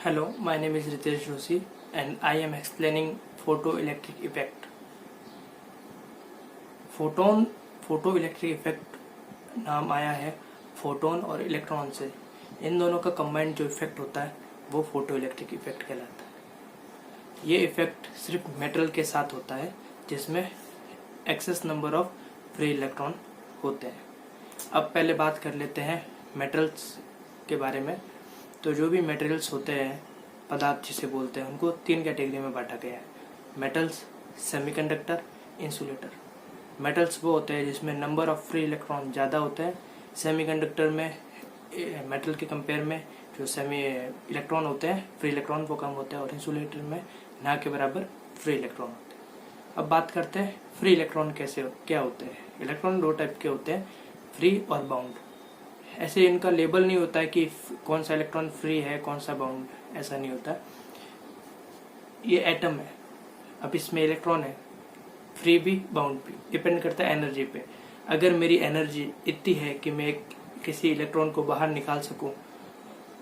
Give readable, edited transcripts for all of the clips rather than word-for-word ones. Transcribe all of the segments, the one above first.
Hello, my name is Ritesh Joshi and I am explaining photoelectric effect. Photoelectric effect नाम आया है photon और electron से। इन दोनों का कंबाइंड जो इफेक्ट होता है वो फोटोइलेक्ट्रिक इफेक्ट कहलाता है। ये इफेक्ट सिर्फ मेटल के साथ होता है जिसमें excess number of free electron होते हैं। अब पहले बात कर लेते हैं मेटल्स के बारे में। तो जो भी मटेरियल्स होते हैं, पदार्थ जिसे बोलते हैं, उनको तीन कैटेगरी में बांटा गया है: मेटल्स, सेमीकंडक्टर, इंसुलेटर। मेटल्स वो होते हैं जिसमें नंबर ऑफ फ्री इलेक्ट्रॉन ज़्यादा होते हैं। सेमीकंडक्टर में मेटल के कंपेयर में जो सेमी इलेक्ट्रॉन होते हैं, फ्री इलेक्ट्रॉन वो कम होते हैं। और इंसुलेटर में ना के बराबर फ्री इलेक्ट्रॉन होते हैं। अब बात करते हैं फ्री इलेक्ट्रॉन क्या होते हैं। इलेक्ट्रॉन दो टाइप के होते हैं, फ्री और बाउंड। ऐसे इनका लेबल नहीं होता है कि कौन सा इलेक्ट्रॉन फ्री है, कौन सा बाउंड, ऐसा नहीं होता। ये एटम है, अब इसमें इलेक्ट्रॉन है, फ्री भी बाउंड भी, डिपेंड करता है एनर्जी पे। अगर मेरी एनर्जी इतनी है कि मैं किसी इलेक्ट्रॉन को बाहर निकाल सकूं,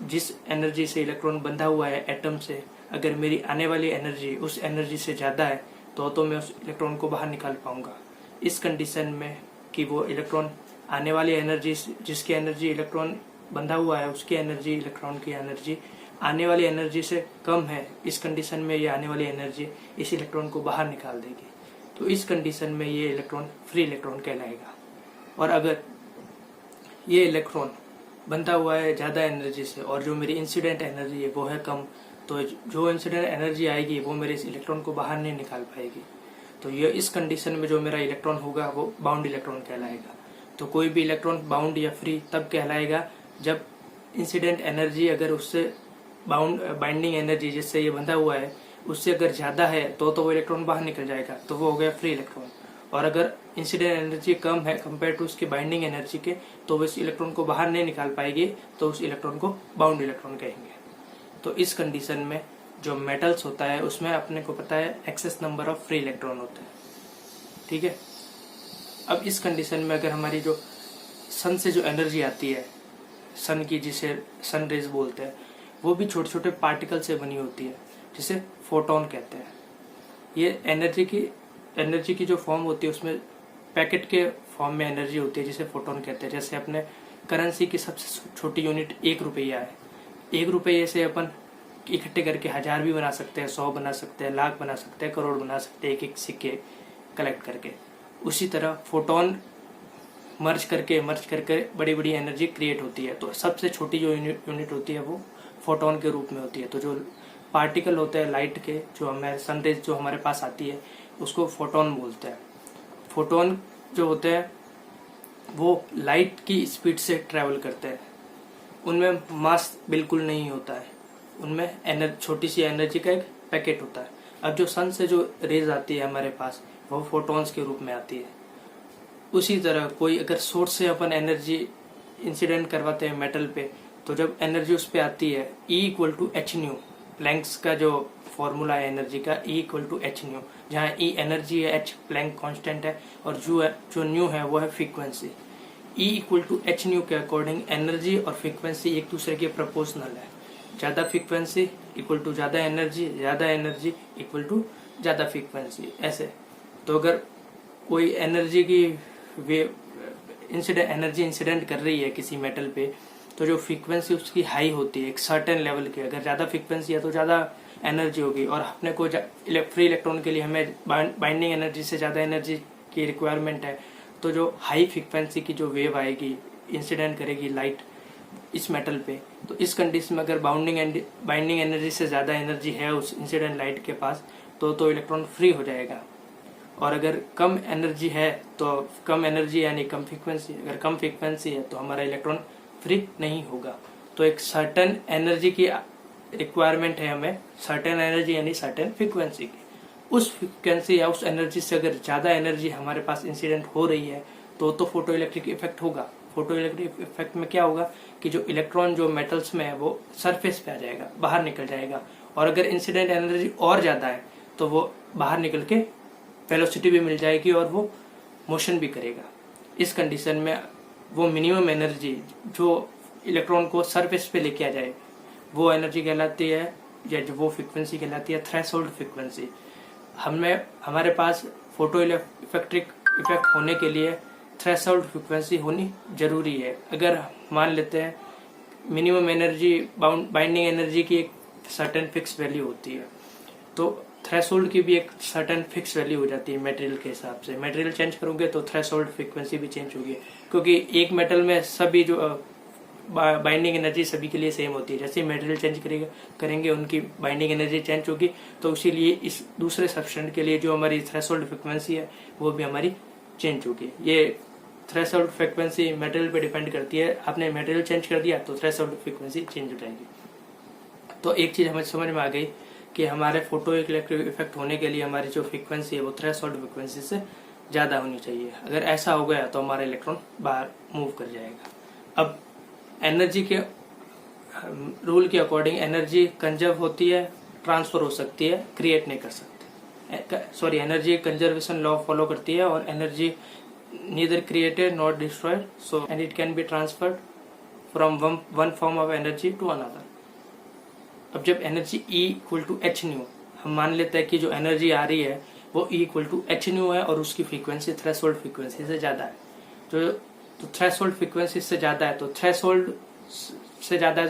जिस एनर्जी से इलेक्ट्रॉन बंधा हुआ है एटम से, अगर मेरी आने वाली एनर्जी उस एनर्जी से ज़्यादा है तो मैं उस इलेक्ट्रॉन को बाहर निकाल पाऊंगा। इस कंडीशन में कि वो इलेक्ट्रॉन आने वाली एनर्जी, जिसकी एनर्जी इलेक्ट्रॉन बंधा हुआ है, उसकी एनर्जी, इलेक्ट्रॉन की एनर्जी आने वाली एनर्जी से कम है, इस कंडीशन में ये आने वाली एनर्जी इस इलेक्ट्रॉन को बाहर निकाल देगी। तो इस कंडीशन में ये इलेक्ट्रॉन फ्री इलेक्ट्रॉन कहलाएगा। और अगर ये इलेक्ट्रॉन बंधा हुआ है ज़्यादा एनर्जी से और जो मेरी इंसिडेंट एनर्जी है वो है कम, तो जो इंसिडेंट एनर्जी आएगी वो मेरे इस इलेक्ट्रॉन को बाहर नहीं निकाल पाएगी। तो ये इस कंडीशन में जो मेरा इलेक्ट्रॉन होगा वो बाउंड इलेक्ट्रॉन कहलाएगा। तो कोई भी इलेक्ट्रॉन बाउंड या फ्री तब कहलाएगा जब इंसिडेंट एनर्जी अगर उससे बाइंडिंग एनर्जी जिससे ये बंधा हुआ है उससे अगर ज़्यादा है तो वो इलेक्ट्रॉन बाहर निकल जाएगा, तो वो हो गया फ्री इलेक्ट्रॉन। और अगर इंसिडेंट एनर्जी कम है कंपेयर टू उसकी बाइंडिंग एनर्जी के, तो वो इस इलेक्ट्रॉन को बाहर नहीं निकाल पाएगी, तो उस इलेक्ट्रॉन को बाउंड इलेक्ट्रॉन कहेंगे। तो इस कंडीशन में जो मेटल्स होता है उसमें अपने को पता है excess number of free electron होते हैं, ठीक है। अब इस कंडीशन में अगर हमारी जो सन से जो एनर्जी आती है, सन की, जिसे सन रेज बोलते हैं, वो भी छोटे छोटे पार्टिकल से बनी होती है जिसे फोटोन कहते हैं। ये एनर्जी की जो फॉर्म होती है उसमें पैकेट के फॉर्म में एनर्जी होती है जिसे फोटोन कहते हैं। जैसे अपने करेंसी की सबसे छोटी यूनिट 1 रुपया है। 1 रुपये से अपन इकट्ठे करके 1000 भी बना सकते हैं, 100 बना सकते हैं, लाख बना सकते हैं, करोड़ बना सकते हैं, एक एक सिक्के कलेक्ट करके। उसी तरह फोटोन मर्ज करके बड़ी बड़ी एनर्जी क्रिएट होती है। तो सबसे छोटी जो यूनिट होती है वो फोटोन के रूप में होती है। तो जो पार्टिकल होते हैं लाइट के, जो हमारे सनरेज जो हमारे पास आती है, उसको फोटोन बोलते हैं। फोटोन जो होते हैं वो लाइट की स्पीड से ट्रैवल करते हैं। उनमें मास बिल्कुल नहीं होता है, उनमें छोटी सी एनर्जी का एक पैकेट होता है। अब जो सन से जो रेज आती है हमारे पास, वो फोटॉन्स के रूप में आती है। उसी तरह कोई अगर सोर्स से अपन एनर्जी इंसिडेंट करवाते हैं मेटल पे, तो जब एनर्जी उस पर आती है E=h², प्लैंक्स का जो फॉर्मूला है एनर्जी का, E=h², जहाँ E एनर्जी है, H प्लैंक कांस्टेंट है, और जो न्यू है वो है फ्रीक्वेंसी। E=h² के अकॉर्डिंग एनर्जी और फ्रीक्वेंसी एक दूसरे के प्रोपोर्शनल है। ज़्यादा फ्रीक्वेंसी इक्वल टू ज़्यादा एनर्जी इक्वल टू ज़्यादा फ्रीक्वेंसी, ऐसे। तो अगर कोई एनर्जी की एनर्जी इंसिडेंट कर रही है किसी मेटल पे, तो जो फ्रीक्वेंसी उसकी हाई होती है एक सर्टेन लेवल की, अगर ज़्यादा फ्रीक्वेंसी है तो ज़्यादा एनर्जी होगी। और अपने को फ्री इलेक्ट्रॉन के लिए हमें बाइंडिंग एनर्जी से ज़्यादा एनर्जी की रिक्वायरमेंट है, तो जो हाई फ्रीक्वेंसी की जो वेव आएगी, इंसिडेंट करेगी लाइट इस मेटल पे, तो इस कंडीशन में अगर बाइंडिंग एनर्जी से ज़्यादा एनर्जी है उस इंसिडेंट लाइट के पास, तो इलेक्ट्रॉन फ्री हो जाएगा। और अगर कम एनर्जी है तो कम एनर्जी यानी कम फ्रीक्वेंसी, अगर कम फ्रीक्वेंसी है तो हमारा इलेक्ट्रॉन फ्री नहीं होगा। तो एक सर्टेन एनर्जी की रिक्वायरमेंट है हमें, सर्टेन एनर्जी यानी सर्टेन फ्रीक्वेंसी की। उस फ्रीक्वेंसी या उस एनर्जी से अगर ज़्यादा एनर्जी हमारे पास इंसिडेंट हो रही है तो फोटो इलेक्ट्रिक इफेक्ट होगा। फोटो इलेक्ट्रिक इफेक्ट में क्या होगा कि जो इलेक्ट्रॉन जो मेटल्स में है वो सरफेस पे आ जाएगा, बाहर निकल जाएगा। और अगर इंसिडेंट एनर्जी और ज़्यादा है तो वो बाहर निकल के वेलोसिटी भी मिल जाएगी और वो मोशन भी करेगा। इस कंडीशन में वो मिनिमम एनर्जी जो इलेक्ट्रॉन को सरफेस पे लेके आ जाए वो एनर्जी कहलाती है या जो वो फ्रीक्वेंसी कहलाती है थ्रेशोल्ड फ्रीक्वेंसी। हमारे पास फोटो इलेक्ट्रिक इफेक्ट होने के लिए थ्रेशोल्ड फ्रीक्वेंसी होनी जरूरी है। अगर मान लेते हैं मिनिमम एनर्जी बाइंडिंग एनर्जी की एक सर्टेन फिक्स वैल्यू होती है, तो थ्रेशोल्ड की भी एक सर्टेन फिक्स वैल्यू हो जाती है मटेरियल के हिसाब से। मटेरियल चेंज करोगे तो थ्रेशोल्ड फ्रीक्वेंसी भी चेंज होगी, क्योंकि एक मेटल में सभी जो बाइंडिंग एनर्जी सभी के लिए सेम होती है। जैसे मटेरियल चेंज करेंगे उनकी बाइंडिंग एनर्जी चेंज होगी, तो इसीलिए इस दूसरे सब्सटेंस के लिए जो हमारी थ्रेशोल्ड फ्रीक्वेंसी है वो भी हमारी चेंज होगी। ये थ्रेशोल्ड फ्रीक्वेंसी मटेरियल पे डिपेंड करती है। आपने मटेरियल चेंज कर दिया तो थ्रेशोल्ड फ्रीक्वेंसी चेंज हो जाएगी। तो एक चीज हमें समझ में आ गई कि हमारे फोटो इलेक्ट्रिक इफेक्ट होने के लिए हमारी जो फ्रीक्वेंसी है वो थ्रेशोल्ड फ्रीक्वेंसी से ज्यादा होनी चाहिए। अगर ऐसा हो गया तो हमारा इलेक्ट्रॉन बाहर मूव कर जाएगा। अब एनर्जी के रूल के अकॉर्डिंग एनर्जी कंजर्व होती है, ट्रांसफर हो सकती है, क्रिएट नहीं कर सकती। एनर्जी कंजर्वेशन लॉ फॉलो करती है और energy neither created not destroyed, so and it can be transferred from one form of energy to another. अब जब energy E equal to H nu, हम मान लेते हैं कि जो एनर्जी आ रही है वो E equal to H nu है और उसकी फ्रीक्वेंसी थ्रेशोल्ड फ्रीक्वेंसी से ज्यादा है। तो थ्रेशोल्ड फ्रीक्वेंसी से ज्यादा है तो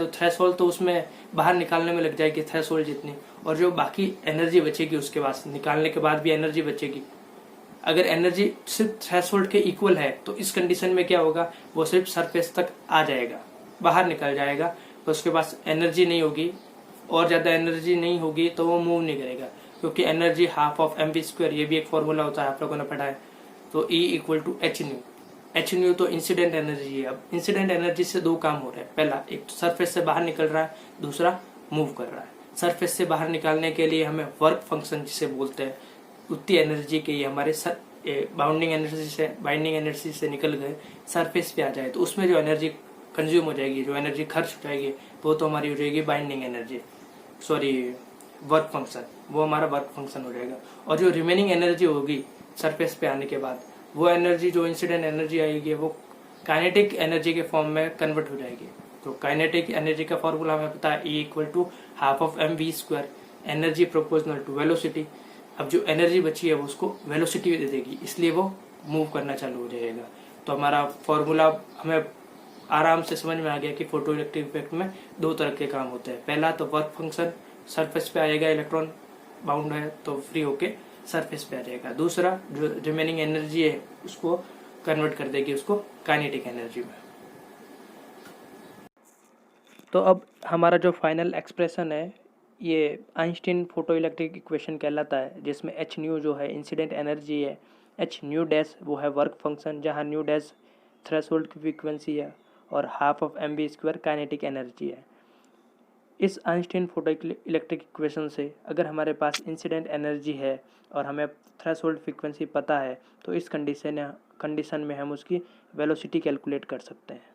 थ्रेशोल्ड तो उसमें बाहर निकालने में लग जाएगी थ्रेशोल्ड जितनी, और जो बाकी एनर्जी बचेगी उसके बाद निकालने के बाद भी एनर्जी बचेगी। अगर एनर्जी सिर्फ थ्रेशोल्ड के इक्वल है तो इस कंडीशन में क्या होगा, वो सिर्फ सरफेस तक आ जाएगा, बाहर निकल जाएगा, तो उसके पास एनर्जी नहीं होगी, और ज्यादा एनर्जी नहीं होगी तो वो मूव नहीं करेगा, क्योंकि एनर्जी हाफ ऑफ mv², ये भी एक फॉर्मूला होता है आप लोगों ने पढ़ा है। तो E equal to H nu. H nu तो इंसिडेंट एनर्जी है। अब इंसिडेंट एनर्जी से दो काम हो रहे हैं, पहला एक तो सरफेस से बाहर निकल रहा है, दूसरा मूव कर रहा है। सरफेस से बाहर निकालने के लिए हमें वर्क फंक्शन जिसे बोलते हैं, उतनी एनर्जी के ये हमारे बाइंडिंग एनर्जी से निकल गए सरफेस पे आ जाए, तो उसमें जो एनर्जी कंज्यूम हो जाएगी, जो एनर्जी खर्च हो जाएगी, वो तो हमारी हो जाएगी बाइंडिंग एनर्जी, वर्क फंक्शन, वो हमारा वर्क फंक्शन हो जाएगा। और जो रिमेनिंग एनर्जी होगी सरफेस पे आने के बाद, वो एनर्जी जो इंसिडेंट एनर्जी आएगी वो काइनेटिक एनर्जी के फॉर्म में कन्वर्ट हो जाएगी। तो काइनेटिक एनर्जी का फॉर्मूला हमें पता है, E equal to half of mv², energy proportional to velocity. अब जो एनर्जी बची है वो उसको वेलोसिटी दे देगी, इसलिए वो मूव करना चालू हो जाएगा। तो हमारा फॉर्मूला हमें आराम से समझ में आ गया कि फोटो इलेक्ट्रिक इफेक्ट में दो तरह के काम होते हैं। पहला तो वर्क फंक्शन, सरफेस पे आएगा, इलेक्ट्रॉन बाउंड है तो फ्री होके सरफेस पे आ जाएगा। दूसरा जो रिमेनिंग एनर्जी है उसको कन्वर्ट कर देगी उसको काइनेटिक एनर्जी में। तो अब हमारा जो फाइनल एक्सप्रेशन है ये आइंस्टीन फोटो इलेक्ट्रिक इक्वेशन कहलाता है, जिसमें एच न्यू जो है इंसिडेंट एनर्जी है, एच न्यू डैश वो है वर्क फंक्शन, जहाँ न्यू डैश थ्रेशोल्ड की फ्रीक्वेंसी है, और half of mv² kinetic energy है। इस आइंस्टीन फोटो इलेक्ट्रिक इक्वेशन से अगर हमारे पास इंसिडेंट एनर्जी है और हमें थ्रेशोल्ड फ्रीक्वेंसी पता है, तो इस कंडीशन में हम उसकी वेलोसिटी कैलकुलेट कर सकते हैं।